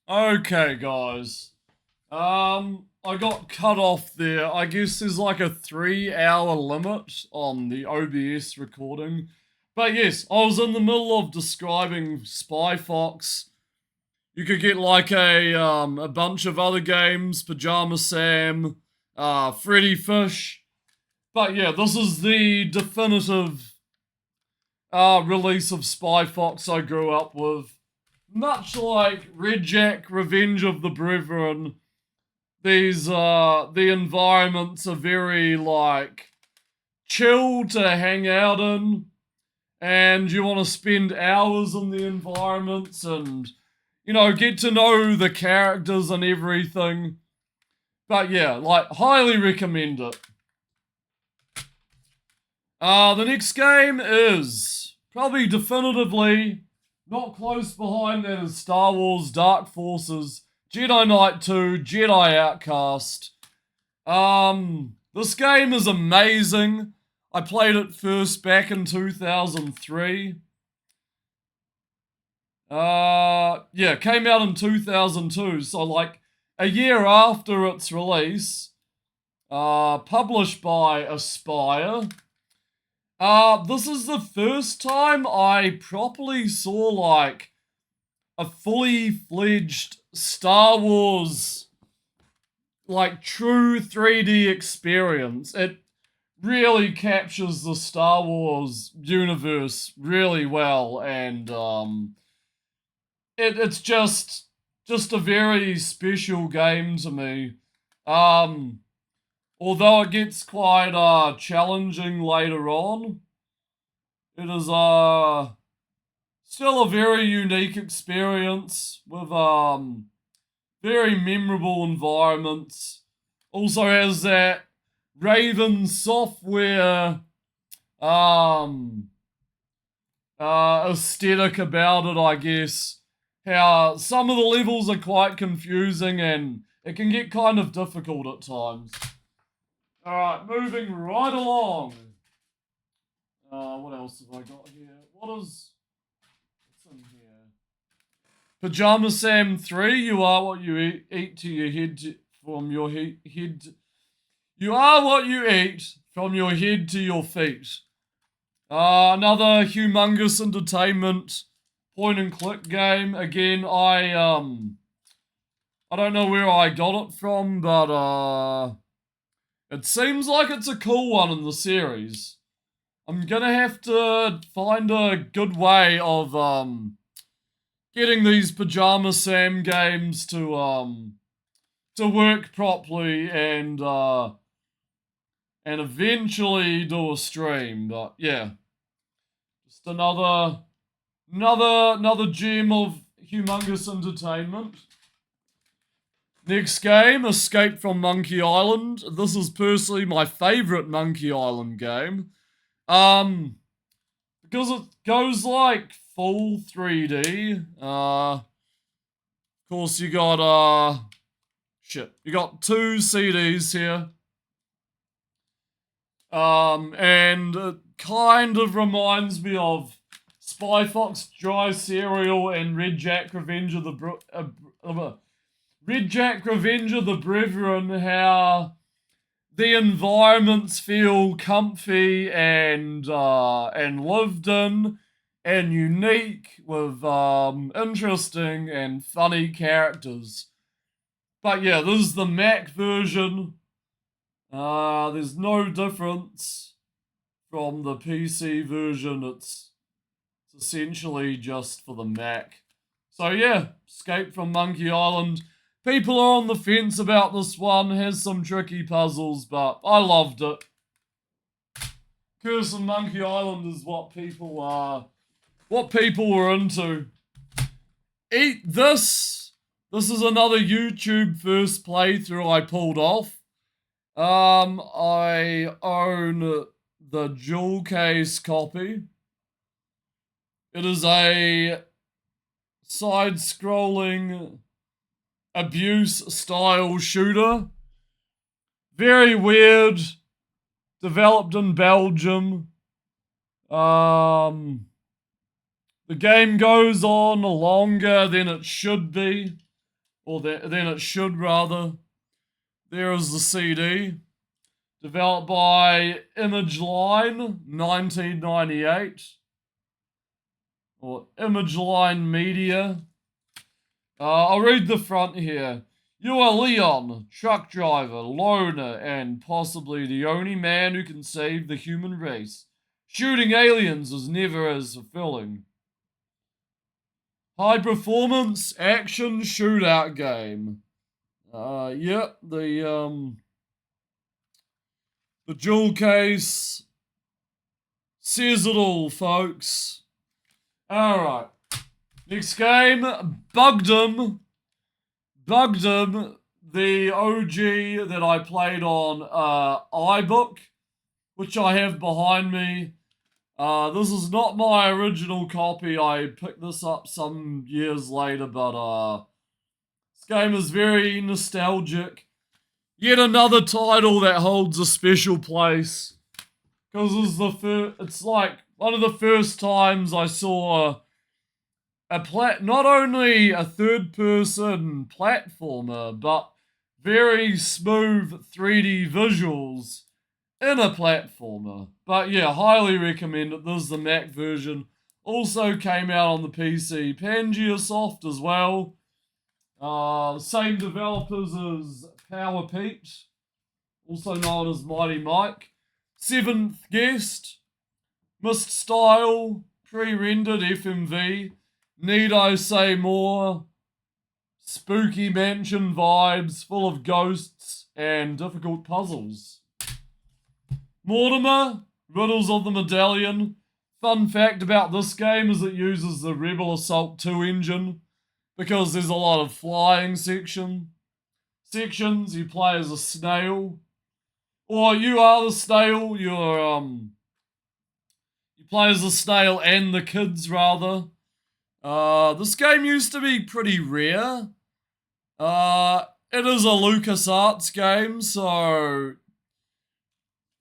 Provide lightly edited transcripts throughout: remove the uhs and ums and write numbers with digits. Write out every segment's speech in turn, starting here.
Okay, guys. I got cut off there. I guess there's like a 3 hour limit on the OBS recording. But yes, I was in the middle of describing Spy Fox. You could get like a bunch of other games, Pajama Sam, Freddy Fish. But yeah, this is the definitive release of Spy Fox I grew up with. Much like Red Jack Revenge of the Brethren, the environments are very like chill to hang out in, and you want to spend hours in the environments and get to know the characters and everything. But yeah, like highly recommend it. The next game is probably definitively not close behind that is Star Wars Dark Forces, Jedi Knight 2, Jedi Outcast. This game is amazing. I played it first back in 2003. Yeah, came out in 2002, so like a year after its release. Published by Aspyr. This is the first time I properly saw like a fully fledged Star Wars, like true 3D experience. It really captures the Star Wars universe really well, and it's just a very special game to me. Um, Although it gets quite challenging later on, it is still a very unique experience with very memorable environments. Also has that Raven Software um aesthetic about it, I guess. How some of the levels are quite confusing and it can get kind of difficult at times. Alright, moving right along. What else have I got here? What's in here? Pajama Sam 3, you are what you eat to your head from your head. You are what you eat from your head to your feet. Another humongous entertainment point and click game. Again, I don't know where I got it from, but it seems like it's a cool one in the series. I'm gonna have to find a good way of getting these Pajama Sam games to work properly and eventually do a stream. But yeah, just another gem of humongous entertainment. Next game, Escape from Monkey Island. This is personally my favorite Monkey Island game. Because it goes like full 3D. Of course you got you got 2 CDs here. And it kind of reminds me of Spy Fox Dry Cereal and Red Jack Revenge of the Red Jack Revenge of the Brethren, how the environments feel comfy and lived in and unique with interesting and funny characters. But yeah, this is the Mac version. There's no difference from the PC version. It's essentially just for the Mac. So yeah, Escape from Monkey Island. People are on the fence about this one. Has some tricky puzzles, but I loved it. Curse of Monkey Island is what people were into. Eat this. This is another YouTube first playthrough I pulled off. I own the jewel case copy. It is a side-scrolling abuse style shooter. Very weird. Developed in Belgium. The game goes on longer than it should be. Or then it should, rather. There is the CD. Developed by Imageline, 1998. Or Imageline Media. I'll read the front here. You are Leon, truck driver, loner, and possibly the only man who can save the human race. Shooting aliens is never as fulfilling. High performance action shootout game. Yep, the jewel case says it all, folks. Alright. Next game, Bugdom. Bugdom, the OG that I played on iBook, which I have behind me. This is not my original copy. I picked this up some years later, but this game is very nostalgic. Yet another title that holds a special place. Because it's like one of the first times I saw not only a third-person platformer, but very smooth 3D visuals in a platformer. But yeah, highly recommend it. This is the Mac version. Also came out on the PC. Pangaea Soft as well. Same developers as Power Pete, also known as Mighty Mike. Seventh Guest, Mist Style, pre-rendered FMV. Need I say more? Spooky mansion vibes, full of ghosts and difficult puzzles. Mortimer, Riddles of the Medallion. Fun fact about this game is it uses the Rebel Assault 2 engine because there's a lot of flying sections. You play as a snail. Or you are the snail, you play as the snail and the kids, rather. This game used to be pretty rare. It is a LucasArts game, so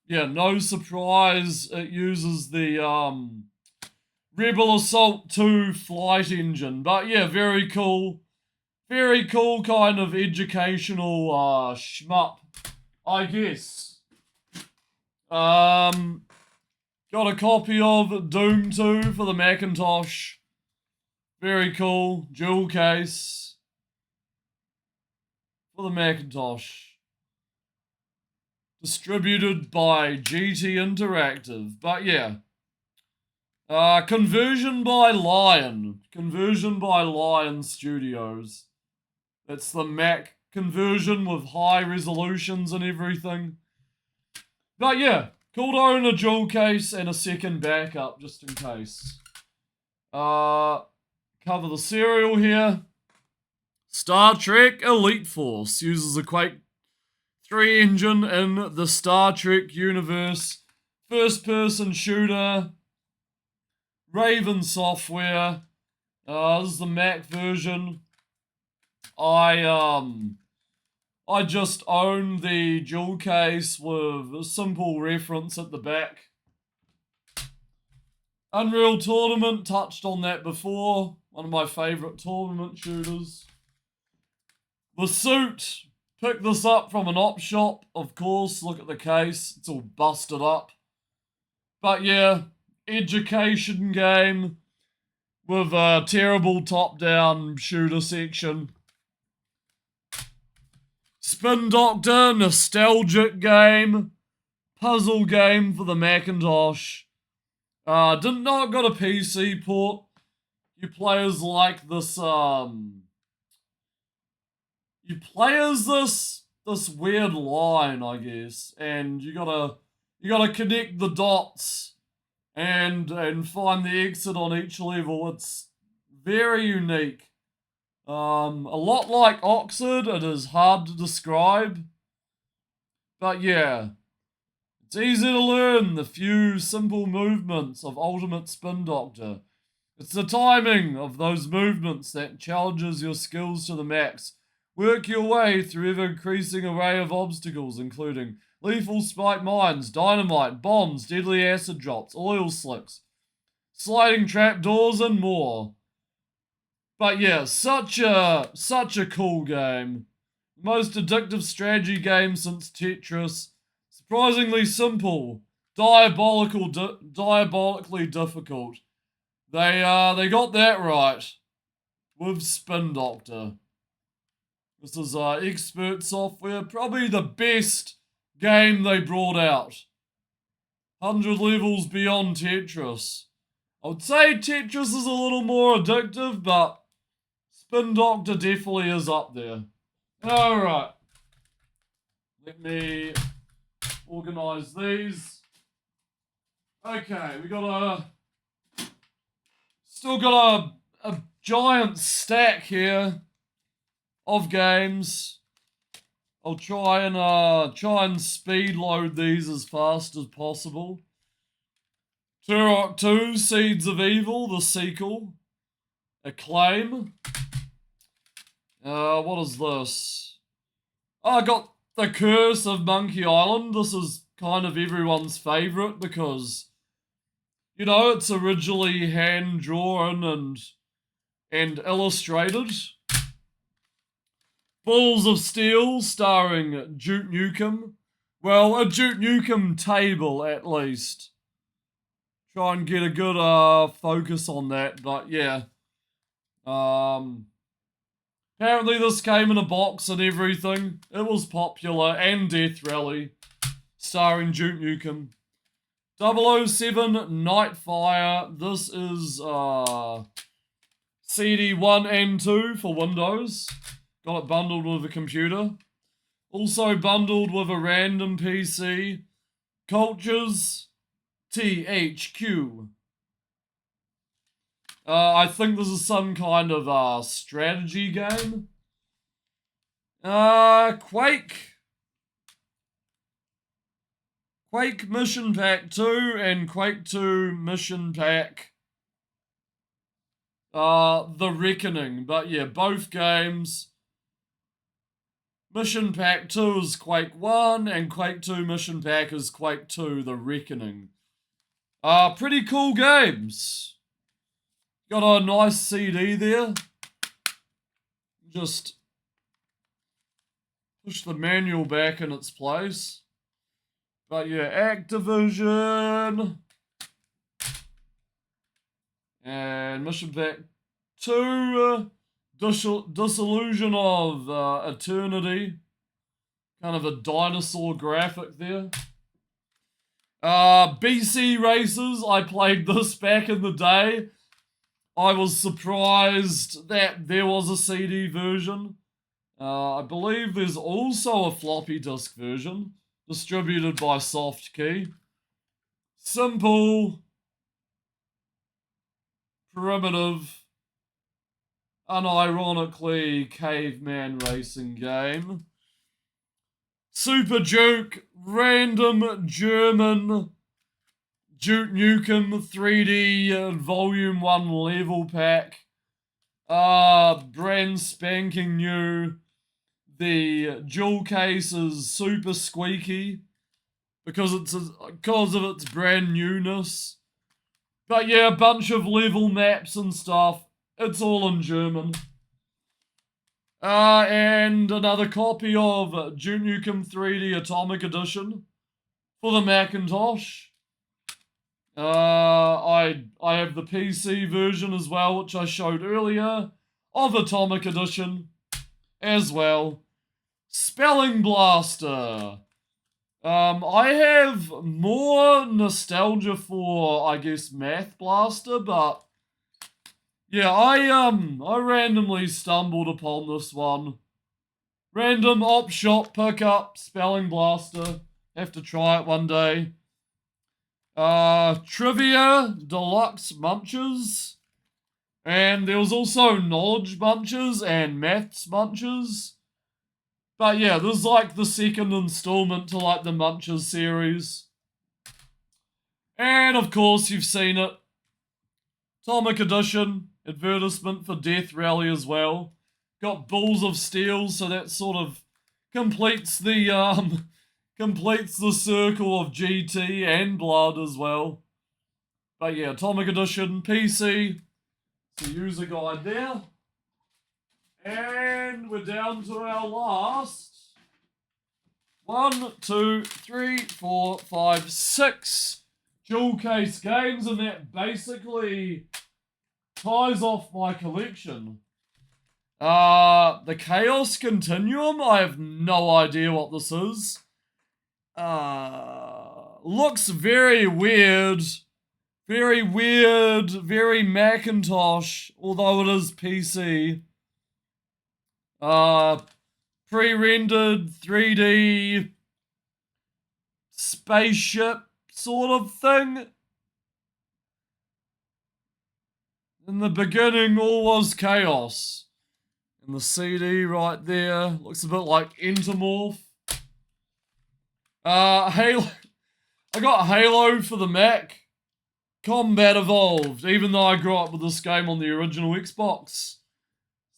yeah, no surprise it uses the Rebel Assault 2 flight engine. But yeah, very cool. Very cool kind of educational shmup, I guess. Got a copy of Doom 2 for the Macintosh. Very cool. Jewel case for the Macintosh. Distributed by GT Interactive. But yeah. Conversion by Lion. Conversion by Lion Studios. That's the Mac conversion with high resolutions and everything. But yeah, cool to own a jewel case and a second backup just in case. Cover the serial here. Star Trek Elite Force uses a Quake 3 engine in the Star Trek universe. First person shooter. Raven Software. This is the Mac version. I just own the jewel case with a simple reference at the back. Unreal Tournament, touched on that before. One of my favourite tournament shooters. The Suit, picked this up from an op shop, of course. Look at the case, it's all busted up. But yeah, education game with a terrible top-down shooter section. Spin Doctor, nostalgic game. Puzzle game for the Macintosh. Didn't know it got a PC port. You play as like this, you play as this weird line, I guess. And you gotta connect the dots and find the exit on each level. It's very unique. A lot like Oxid, it is hard to describe. But yeah, it's easy to learn the few simple movements of Ultimate Spin Doctor. It's the timing of those movements that challenges your skills to the max. Work your way through ever-increasing array of obstacles, including lethal spike mines, dynamite, bombs, deadly acid drops, oil slicks, sliding trapdoors, and more. But yeah, such a cool game. Most addictive strategy game since Tetris. Surprisingly simple. Diabolically difficult. They got that right with Spin Doctor. This is expert software, probably the best game they brought out. 100 levels beyond Tetris. I would say Tetris is a little more addictive, but Spin Doctor definitely is up there. Alright. Let me organize these. Okay, still got a giant stack here of games. I'll try and speed load these as fast as possible. Turok 2, Seeds of Evil, the sequel. Acclaim. What is this? I got The Curse of Monkey Island. This is kind of everyone's favorite because, you know, it's originally hand-drawn and illustrated. Balls of Steel, starring Duke Nukem. Well, a Duke Nukem table, at least. Try and get a good focus on that, but yeah. Apparently this came in a box and everything. It was popular, and Death Rally, starring Duke Nukem. 007 Nightfire. This is CD 1 and 2 for Windows. Got it bundled with a computer. Also bundled with a random PC. Cultures THQ. I think this is some kind of strategy game. Quake. Quake Mission Pack 2 and Quake 2 Mission Pack The Reckoning. But yeah, both games. Mission Pack 2 is Quake 1 and Quake 2 Mission Pack is Quake 2 The Reckoning. Pretty cool games. Got a nice CD there. Just push the manual back in its place. But yeah, Activision. And Mission Pack 2. Disillusion of Eternity. Kind of a dinosaur graphic there. BC Races. I played this back in the day. I was surprised that there was a CD version. I believe there's also a floppy disk version, distributed by Softkey. Simple, primitive, unironically caveman racing game. Super Duke, random German Duke Nukem 3D Volume 1 level pack. Brand spanking new. The jewel case is super squeaky because of its brand newness. But yeah, a bunch of level maps and stuff. It's all in German. And another copy of Duke Nukem 3D Atomic Edition for the Macintosh. I have the PC version as well, which I showed earlier, of Atomic Edition as well. Spelling Blaster. I have more nostalgia for, I guess, Math Blaster, but yeah, I randomly stumbled upon this one. Random op shop pickup, Spelling Blaster. Have to try it one day. Trivia Deluxe Munches. And there was also Knowledge Bunches and Maths Bunches. But yeah, this is like the second installment to like the Munches series. And of course you've seen it. Atomic Edition, advertisement for Death Rally as well. Got Balls of Steel, so that sort of completes the circle of GT and Blood as well. But yeah, Atomic Edition, PC. The user guide there. And we're down to our last 1, 2, 3, 4, 5, 6 jewel case games, and that basically ties off my collection. The Chaos Continuum, I have no idea what this is. Looks very weird. Very weird, very Macintosh, although it is PC. Pre-rendered 3D spaceship sort of thing. In the beginning, all was chaos. And the CD right there looks a bit like Entomorph. Halo. I got Halo for the Mac. Combat Evolved, even though I grew up with this game on the original Xbox.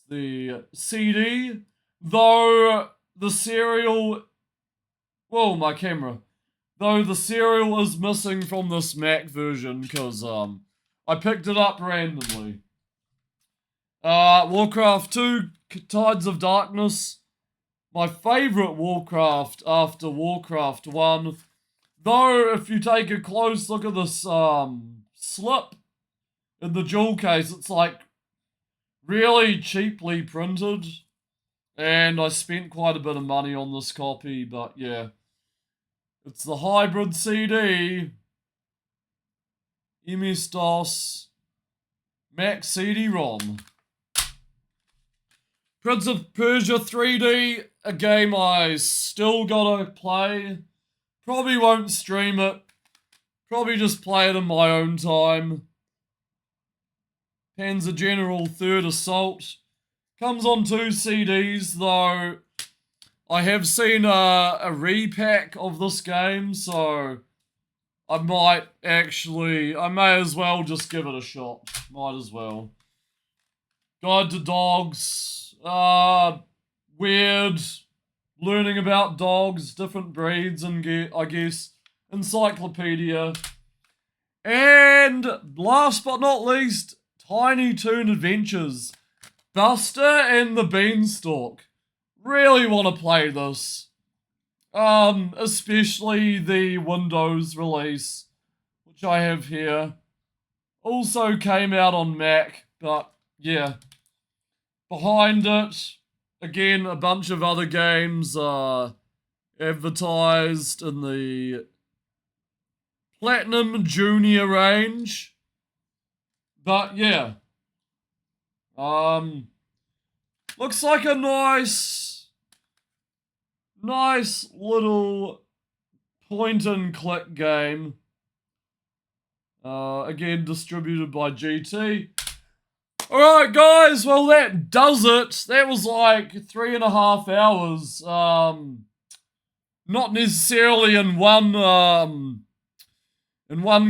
The CD, though the serial, whoa, my camera. Though the serial is missing from this Mac version, because, I picked it up randomly. Warcraft 2, Tides of Darkness. My favorite Warcraft after Warcraft 1. Though, if you take a close look at this, slip in the jewel case, it's like really cheaply printed, and I spent quite a bit of money on this copy, but yeah, it's the hybrid CD, MS-DOS, Mac CD-ROM. Prince of Persia 3D, a game I still gotta play. Probably won't stream it. Probably just play it in my own time. Panzer General 3rd Assault. Comes on 2 CDs, though I have seen a repack of this game, so I may as well just give it a shot. Might as well. Guide to Dogs. Weird. Learning about dogs, different breeds, and I guess encyclopedia. And last but not least, Tiny Toon Adventures. Buster and the Beanstalk. Really want to play this. Especially the Windows release, which I have here. Also came out on Mac, but yeah. Behind it, again, a bunch of other games advertised in the Platinum Junior range. But yeah. Looks like a nice little point and click game. Again, distributed by GT. Alright guys, well that does it. That was like 3.5 hours. Not necessarily in one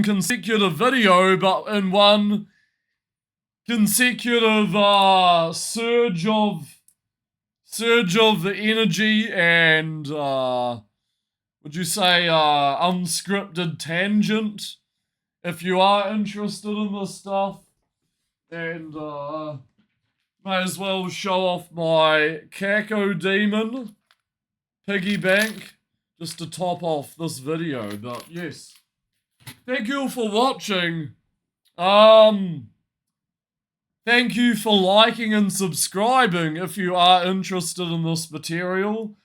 consecutive video, but in one consecutive surge of the energy and would you say unscripted tangent, if you are interested in this stuff. And, may as well show off my Cacodemon piggy bank just to top off this video. But yes, thank you for watching. Thank you for liking and subscribing if you are interested in this material.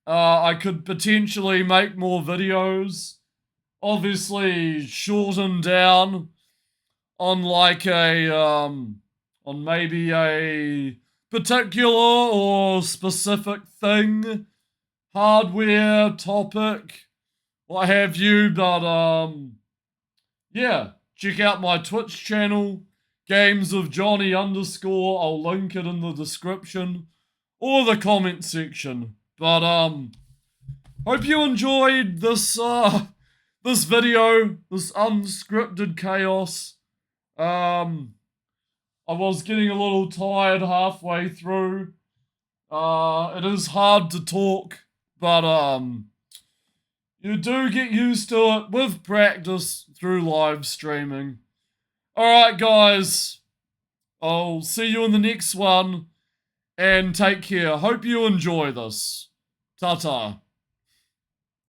I could potentially make more videos, obviously shortened down on like on maybe a particular or specific thing, hardware, topic, what have you, but yeah, check out my Twitch channel, Games of Johnny _ I'll link it in the description or the comment section. But hope you enjoyed this this video, this unscripted chaos. I was getting a little tired halfway through. It is hard to talk, but you do get used to it with practice through live streaming. Alright guys, I'll see you in the next one, and take care. Hope you enjoy this. Ta-ta.